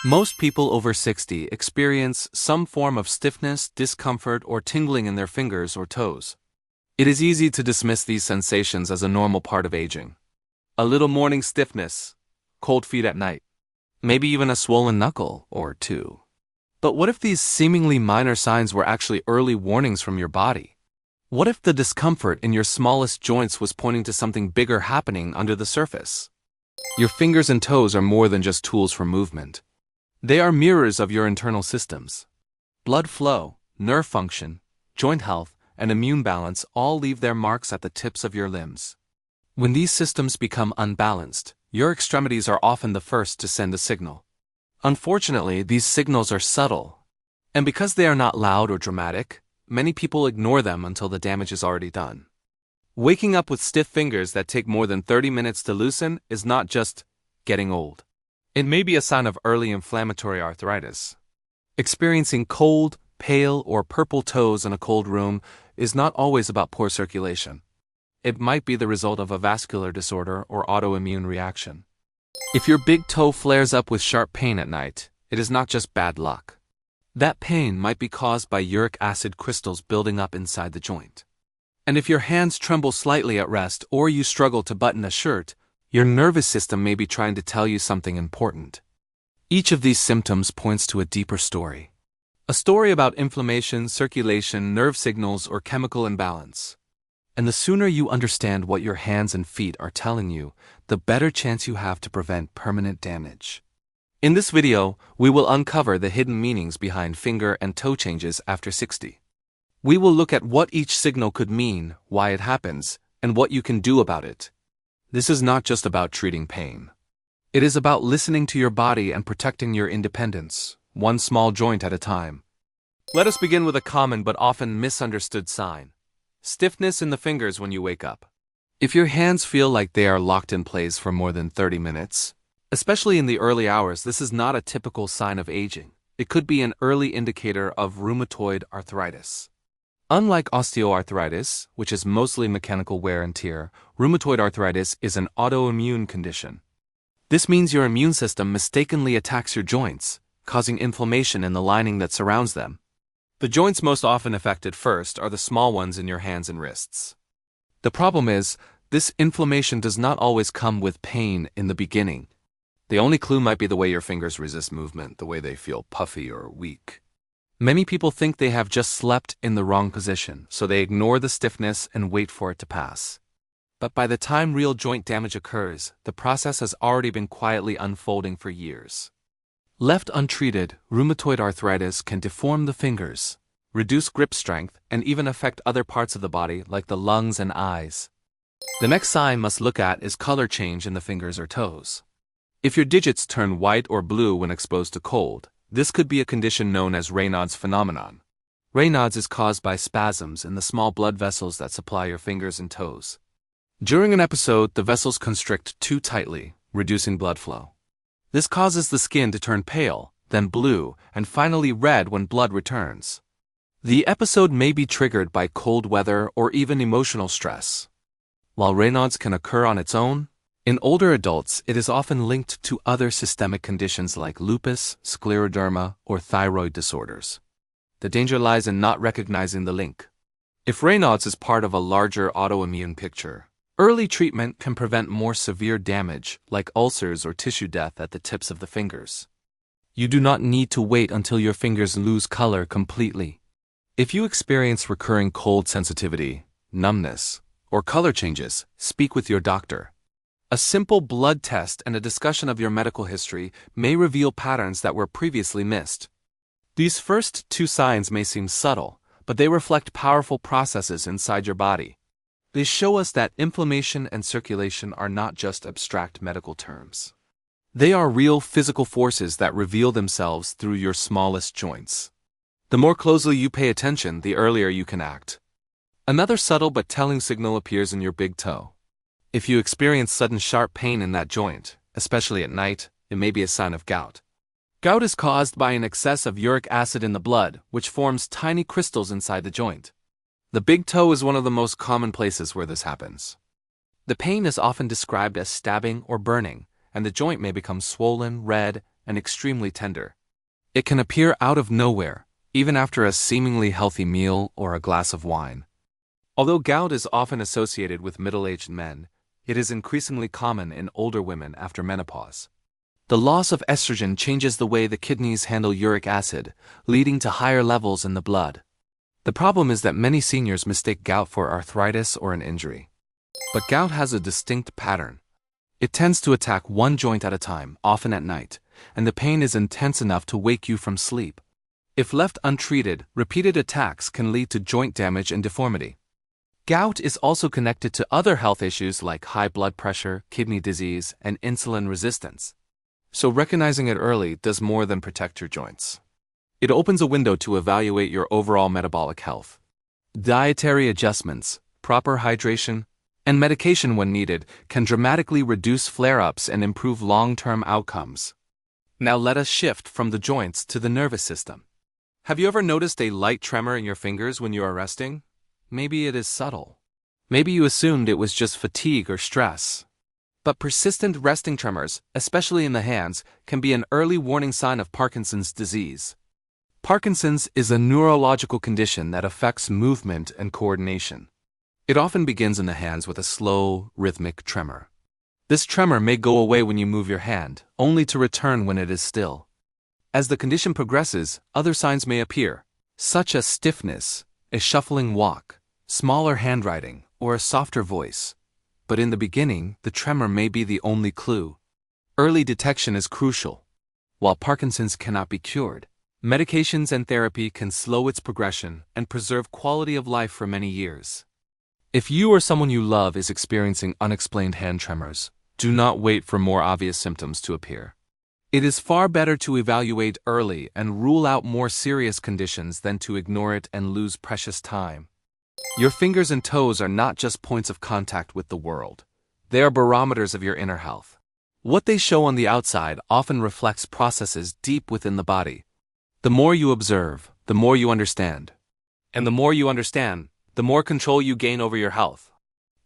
Most people over 60 experience some form of stiffness, discomfort, or tingling in their fingers or toes. It is easy to dismiss these sensations as a normal part of aging. A little morning stiffness, cold feet at night, maybe even a swollen knuckle or two. But what if these seemingly minor signs were actually early warnings from your body? What if the discomfort in your smallest joints was pointing to something bigger happening under the surface? Your fingers and toes are more than just tools for movement. They are mirrors of your internal systems. Blood flow, nerve function, joint health, and immune balance all leave their marks at the tips of your limbs. When these systems become unbalanced, your extremities are often the first to send a signal. Unfortunately, these signals are subtle, and because they are not loud or dramatic, many people ignore them until the damage is already done. Waking up with stiff fingers that take more than 30 minutes to loosen is not just getting old. It may be a sign of early inflammatory arthritis. Experiencing cold, pale, or purple toes in a cold room is not always about poor circulation. It might be the result of a vascular disorder or autoimmune reaction. If your big toe flares up with sharp pain at night, it is not just bad luck. That pain might be caused by uric acid crystals building up inside the joint. And if your hands tremble slightly at rest or you struggle to button a shirt, your nervous system may be trying to tell you something important. Each of these symptoms points to a deeper story. A story about inflammation, circulation, nerve signals, or chemical imbalance. And the sooner you understand what your hands and feet are telling you, the better chance you have to prevent permanent damage. In this video, we will uncover the hidden meanings behind finger and toe changes after 60. We will look at what each signal could mean, why it happens, and what you can do about it. This is not just about treating pain. It is about listening to your body and protecting your independence, one small joint at a time. Let us begin with a common but often misunderstood sign. Stiffness in the fingers when you wake up. If your hands feel like they are locked in place for more than 30 minutes, especially in the early hours, this is not a typical sign of aging. It could be an early indicator of rheumatoid arthritis. Unlike osteoarthritis, which is mostly mechanical wear and tear, rheumatoid arthritis is an autoimmune condition. This means your immune system mistakenly attacks your joints, causing inflammation in the lining that surrounds them. The joints most often affected first are the small ones in your hands and wrists. The problem is, this inflammation does not always come with pain in the beginning. The only clue might be the way your fingers resist movement, the way they feel puffy or weak. Many people think they have just slept in the wrong position, so they ignore the stiffness and wait for it to pass. But by the time real joint damage occurs, the process has already been quietly unfolding for years. Left untreated, rheumatoid arthritis can deform the fingers, reduce grip strength, and even affect other parts of the body like the lungs and eyes. The next sign must look at is color change in the fingers or toes. If your digits turn white or blue when exposed to cold, this could be a condition known as Raynaud's phenomenon. Raynaud's is caused by spasms in the small blood vessels that supply your fingers and toes. During an episode, the vessels constrict too tightly, reducing blood flow. This causes the skin to turn pale, then blue, and finally red when blood returns. The episode may be triggered by cold weather or even emotional stress. While Raynaud's can occur on its own, in older adults, it is often linked to other systemic conditions like lupus, scleroderma, or thyroid disorders. The danger lies in not recognizing the link. If Raynaud's is part of a larger autoimmune picture, early treatment can prevent more severe damage like ulcers or tissue death at the tips of the fingers. You do not need to wait until your fingers lose color completely. If you experience recurring cold sensitivity, numbness, or color changes, speak with your doctor. A simple blood test and a discussion of your medical history may reveal patterns that were previously missed. These first two signs may seem subtle, but they reflect powerful processes inside your body. They show us that inflammation and circulation are not just abstract medical terms. They are real physical forces that reveal themselves through your smallest joints. The more closely you pay attention, the earlier you can act. Another subtle but telling signal appears in your big toe. If you experience sudden sharp pain in that joint, especially at night, it may be a sign of gout. Gout is caused by an excess of uric acid in the blood, which forms tiny crystals inside the joint. The big toe is one of the most common places where this happens. The pain is often described as stabbing or burning, and the joint may become swollen, red, and extremely tender. It can appear out of nowhere, even after a seemingly healthy meal or a glass of wine. Although gout is often associated with middle-aged men, it is increasingly common in older women after menopause. The loss of estrogen changes the way the kidneys handle uric acid, leading to higher levels in the blood. The problem is that many seniors mistake gout for arthritis or an injury. But gout has a distinct pattern. It tends to attack one joint at a time, often at night, and the pain is intense enough to wake you from sleep. If left untreated, repeated attacks can lead to joint damage and deformity. Gout is also connected to other health issues like high blood pressure, kidney disease, and insulin resistance. So recognizing it early does more than protect your joints. It opens a window to evaluate your overall metabolic health. Dietary adjustments, proper hydration, and medication when needed can dramatically reduce flare-ups and improve long-term outcomes. Now let us shift from the joints to the nervous system. Have you ever noticed a light tremor in your fingers when you are resting? Maybe it is subtle. Maybe you assumed it was just fatigue or stress. But persistent resting tremors, especially in the hands, can be an early warning sign of Parkinson's disease. Parkinson's is a neurological condition that affects movement and coordination. It often begins in the hands with a slow, rhythmic tremor. This tremor may go away when you move your hand, only to return when it is still. As the condition progresses, other signs may appear, such as stiffness, a shuffling walk, smaller handwriting, or a softer voice. But in the beginning, the tremor may be the only clue. Early detection is crucial. While Parkinson's cannot be cured, medications and therapy can slow its progression and preserve quality of life for many years. If you or someone you love is experiencing unexplained hand tremors, do not wait for more obvious symptoms to appear. It is far better to evaluate early and rule out more serious conditions than to ignore it and lose precious time. Your fingers and toes are not just points of contact with the world. They are barometers of your inner health. What they show on the outside often reflects processes deep within the body. The more you observe, the more you understand. And the more you understand, the more control you gain over your health.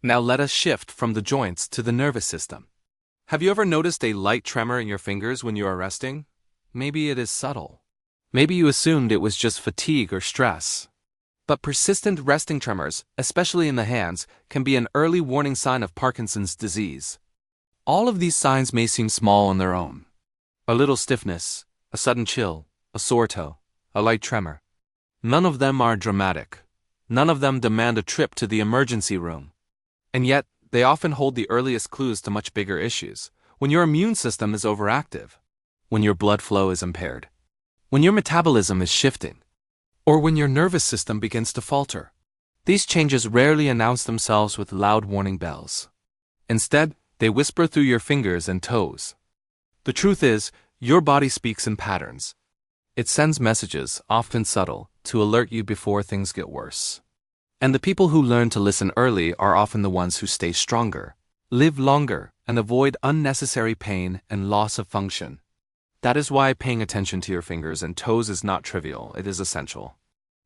Now let us shift from the joints to the nervous system. Have you ever noticed a light tremor in your fingers when you are resting? Maybe it is subtle. Maybe you assumed it was just fatigue or stress. But persistent resting tremors, especially in the hands, can be an early warning sign of Parkinson's disease. All of these signs may seem small on their own. A little stiffness, a sudden chill, a sore toe, a light tremor. None of them are dramatic. None of them demand a trip to the emergency room. And yet, they often hold the earliest clues to much bigger issues. When your immune system is overactive, when your blood flow is impaired, when your metabolism is shifting, or when your nervous system begins to falter. These changes rarely announce themselves with loud warning bells. Instead, they whisper through your fingers and toes. The truth is, your body speaks in patterns. It sends messages, often subtle, to alert you before things get worse. And the people who learn to listen early are often the ones who stay stronger, live longer, and avoid unnecessary pain and loss of function. That is why paying attention to your fingers and toes is not trivial, it is essential.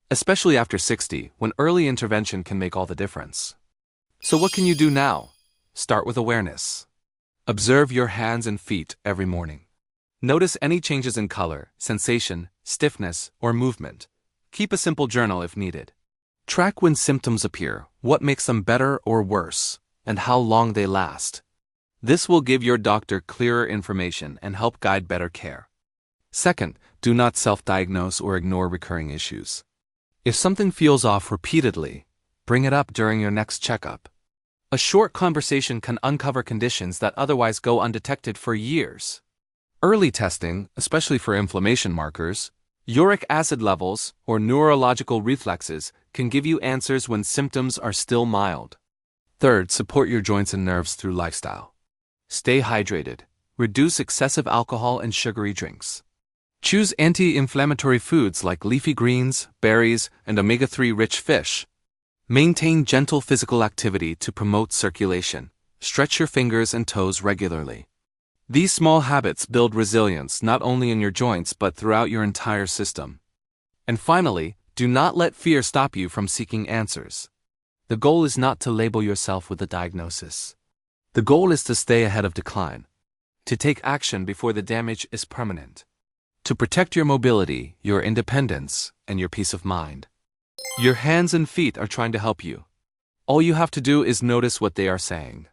Especially after 60, when early intervention can make all the difference. So what can you do now? Start with awareness. Observe your hands and feet every morning. Notice any changes in color, sensation, stiffness, or movement. Keep a simple journal if needed. Track when symptoms appear, what makes them better or worse, and how long they last. This will give your doctor clearer information and help guide better care. Second, do not self-diagnose or ignore recurring issues. If something feels off repeatedly, bring it up during your next checkup. A short conversation can uncover conditions that otherwise go undetected for years. Early testing, especially for inflammation markers, uric acid levels, or neurological reflexes, can give you answers when symptoms are still mild. Third, support your joints and nerves through lifestyle. Stay hydrated. Reduce excessive alcohol and sugary drinks. Choose anti-inflammatory foods like leafy greens, berries, and omega-3 rich fish. Maintain gentle physical activity to promote circulation. Stretch your fingers and toes regularly. These small habits build resilience not only in your joints but throughout your entire system. And finally, do not let fear stop you from seeking answers. The goal is not to label yourself with a diagnosis. The goal is to stay ahead of decline. To take action before the damage is permanent. To protect your mobility, your independence, and your peace of mind. Your hands and feet are trying to help you. All you have to do is notice what they are saying.